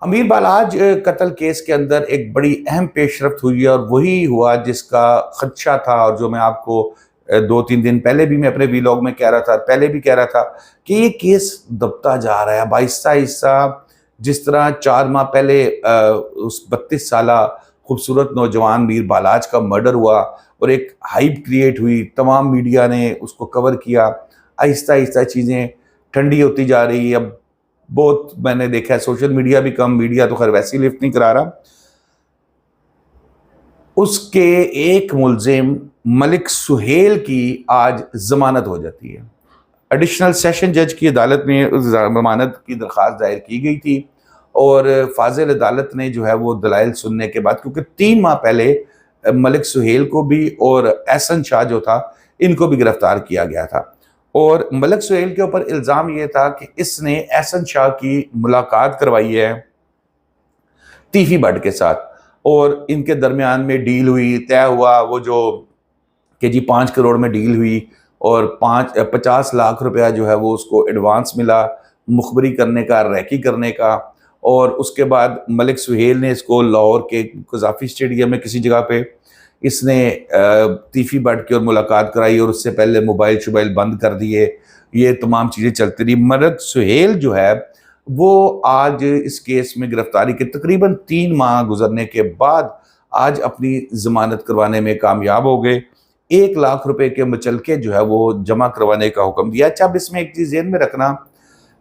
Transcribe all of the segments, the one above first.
अमीर बालाज कत्ल केस के अंदर एक बड़ी अहम पेशरफ्त हुई है और वही हुआ जिसका खदशा था और जो मैं आपको 2-3 दिन पहले भी मैं अपने वीलॉग में कह रहा था, पहले भी कह रहा था कि ये केस दबता जा रहा है। अब आहिस्ता-आहिस्ता जिस तरह 4 माह पहले उस 32 साला खूबसूरत नौजवान मीर बालाज का मर्डर हुआ और एक हाइप क्रिएट हुई, तमाम मीडिया ने उसको कवर किया। आहिस्ता-आहिस्ता चीज़ें ठंडी होती जा रही है। अब बहुत मैंने देखा है सोशल मीडिया भी कम, मीडिया तो खैर वैसे ही लिफ्ट नहीं करा रहा। उसके एक मुलजिम मलिक सुहेल की आज जमानत हो जाती है। एडिशनल सेशन जज की अदालत में उस जमानत की दरख्वास्त दायर की गई थी और फाजिल अदालत ने जो है वो दलाइल सुनने के बाद, क्योंकि 3 माह पहले मलिक सुहेल को भी और एहसन शाह जो था इनको भी गिरफ्तार किया गया था और मलिक सुहेल के ऊपर इल्ज़ाम ये था कि इसने एहसन शाह की मुलाकात करवाई है तीफी भट्ट के साथ और इनके दरमियान में डील हुई, तय हुआ वो जो कि जी 5 करोड़ में डील हुई और 50 लाख रुपया जो है वो उसको एडवांस मिला मुखबरी करने का, रैकी करने का। और उसके बाद मलिक सुहेल ने इसको लाहौर के कज़ाफ़ी स्टेडियम में किसी जगह पे इसने तीफी भट्ट की और मुलाकात कराई और उससे पहले मोबाइल शोबाइल बंद कर दिए। ये तमाम चीज़ें चलती रही। मलिक सुहेल जो है वो आज इस केस में गिरफ्तारी के तकरीबन 3 माह गुजरने के बाद आज अपनी जमानत करवाने में कामयाब हो गए। 1 लाख रुपए के मुचलके जो है वो जमा करवाने का हुक्म दिया। अच्छा, अब इसमें एक चीज़ ज़हन में रखना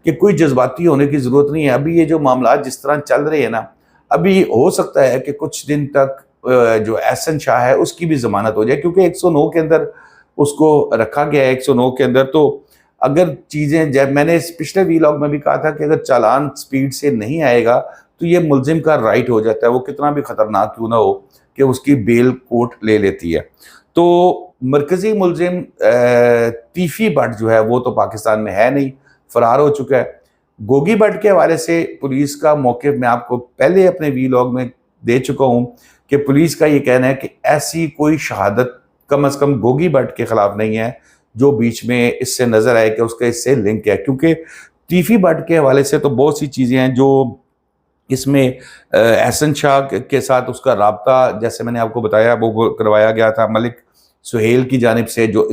कि कोई जज्बाती होने की ज़रूरत नहीं है। अभी ये जो मामला जिस तरह चल रहे हैं ना, अभी हो सकता है कि कुछ दिन तक जो एहसन शाह है उसकी भी ज़मानत हो जाए, क्योंकि 109 के अंदर उसको रखा गया है। 109 के अंदर तो अगर चीज़ें, जब मैंने इस पिछले वीलॉग में भी कहा था कि अगर चालान स्पीड से नहीं आएगा तो ये मुलजिम का राइट हो जाता है, वो कितना भी ख़तरनाक क्यों ना हो, कि उसकी बेल कोर्ट ले लेती है। तो मरकज़ी मुलजिम तीफी भट्ट जो है वो तो पाकिस्तान में है नहीं, फ़रार हो चुका है। गोगी भट्ट के हवाले से पुलिस का मौक़िफ़ मैं आपको पहले अपने वीलॉग में दे चुका हूँ कि पुलिस का ये कहना है कि ऐसी कोई शहादत कम अज़ कम गोगी भट्ट के ख़िलाफ़ नहीं है जो बीच में इससे नज़र आए कि उसका इससे लिंक है, क्योंकि तीफी भट्ट के हवाले से तो बहुत सी चीज़ें हैं जो इसमें एहसन शाह के साथ उसका राब्ता, जैसे मैंने आपको बताया, वो करवाया गया था मलिक सुहेल की जानिब से, जो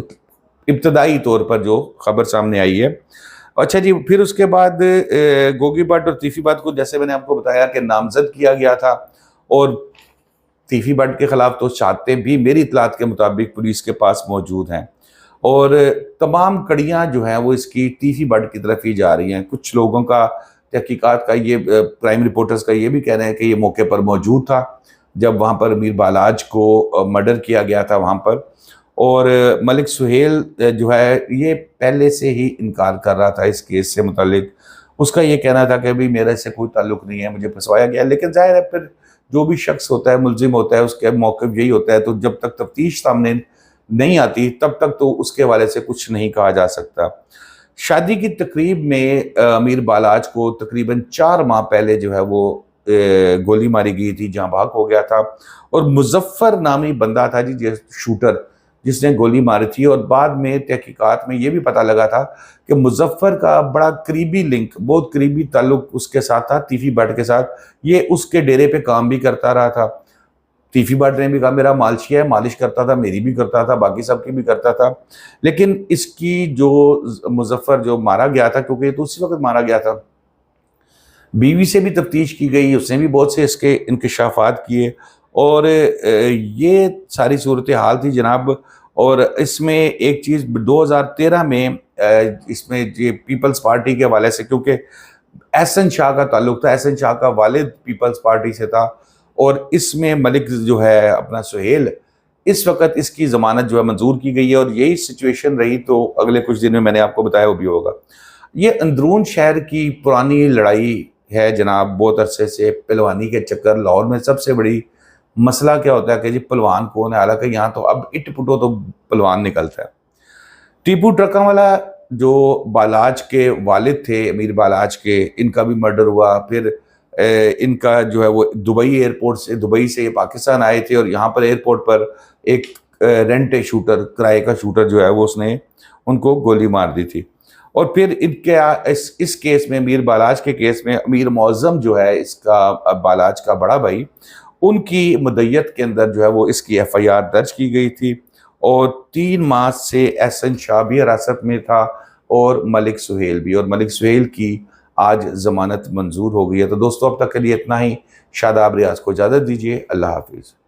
इब्तदाई तौर पर जो खबर सामने आई है। अच्छा जी, फिर उसके बाद गोगी भट्ट और तीफी भट्ट को, जैसे मैंने आपको बताया, कि नामजद किया गया था और तीफी भट्ट के खिलाफ तो शहादतें भी मेरी इतलात के मुताबिक पुलिस के पास मौजूद हैं और तमाम कड़ियाँ जो हैं वो इसकी तीफी भट्ट की तरफ ही जा रही हैं। कुछ लोगों का, तहकीकात का, ये प्राइम रिपोर्टर्स का ये भी कहना है कि ये मौके पर मौजूद था जब वहाँ पर मीर बालाज को मर्डर किया गया था वहाँ पर। और मलिक सुहेल जो है ये पहले से ही इनकार कर रहा था इस केस से मुतालिक। उसका ये कहना था कि भाई मेरे से कोई ताल्लुक़ नहीं है, मुझे फंसवाया गया। लेकिन ज़ाहिर है फिर जो भी शख्स होता है, मुलजिम होता है, उसके मौक़िफ़ यही होता है, तो जब तक तफ्तीश सामने नहीं आती तब तक तो उसके हवाले से कुछ नहीं कहा जा सकता। शादी की तकरीब में अमीर बालाज को तकरीबन 4 माह पहले जो है वो गोली मारी गई थी, जहाँ भाग हो गया था। और मुज़फ़्फ़र नामी बंदा था जी शूटर जिसने गोली मारी थी। और बाद में तहकीकात में ये भी पता लगा था कि मुज़फ़्फ़र का बड़ा करीबी लिंक, बहुत करीबी ताल्लुक उसके साथ था, तीफी भट्ट के साथ। ये उसके डेरे पे काम भी करता रहा था। तीफी भट्ट ने भी कहा मेरा मालशिया है, मालिश करता था, मेरी भी करता था, बाकी सबकी भी करता था। लेकिन इसकी जो मुज़फ़्फ़र जो मारा गया था, क्योंकि ये तो उसी वक्त मारा गया था, बीवी से भी तफ्तीश की गई, उसने भी बहुत से इसके इंकशाफात किए और ये सारी सूरत हाल थी जनाब। और इसमें एक चीज़ 2013 में इसमें ये पीपल्स पार्टी के हवाले से, क्योंकि एहसन शाह का ताल्लुक था, एहसन शाह का वालिद पीपल्स पार्टी से था और इसमें मलिक जो है अपना सुहेल, इस वक्त इसकी ज़मानत जो है मंजूर की गई है और यही सिचुएशन रही तो अगले कुछ दिन में मैंने आपको बताया वो भी होगा। ये अंदरून शहर की पुरानी लड़ाई है जनाब, बहुत अरसे से पहलवानी के चक्कर। लाहौर में सबसे बड़ी मसला क्या होता है कि जी पहलवान कौन है, हालांकि यहाँ तो अब इट पुटो तो पहलवान निकलता है। टीपू ट्रका वाला जो बालाज के वालिद थे, अमीर बालाज के, इनका भी मर्डर हुआ। फिर इनका जो है वो दुबई एयरपोर्ट से, दुबई से पाकिस्तान आए थे और यहाँ पर एयरपोर्ट पर एक रेंट शूटर, किराए का शूटर जो है वो, उसने उनको गोली मार दी थी। और फिर इस केस में, मीर बालाज के केस में, अमीर मौज़म जो है इसका बालाज का बड़ा भाई, उनकी मुद्दत के अंदर जो है वो इसकी FIR दर्ज की गई थी और 3 माह से एहसन शाह भी हिरासत में था और मलिक सुहेल भी, और मलिक सुहेल की आज ज़मानत मंजूर हो गई है। तो दोस्तों अब तक के लिए इतना ही। शादाब रियाज को इजाज़त दीजिए। अल्लाह हाफिज़।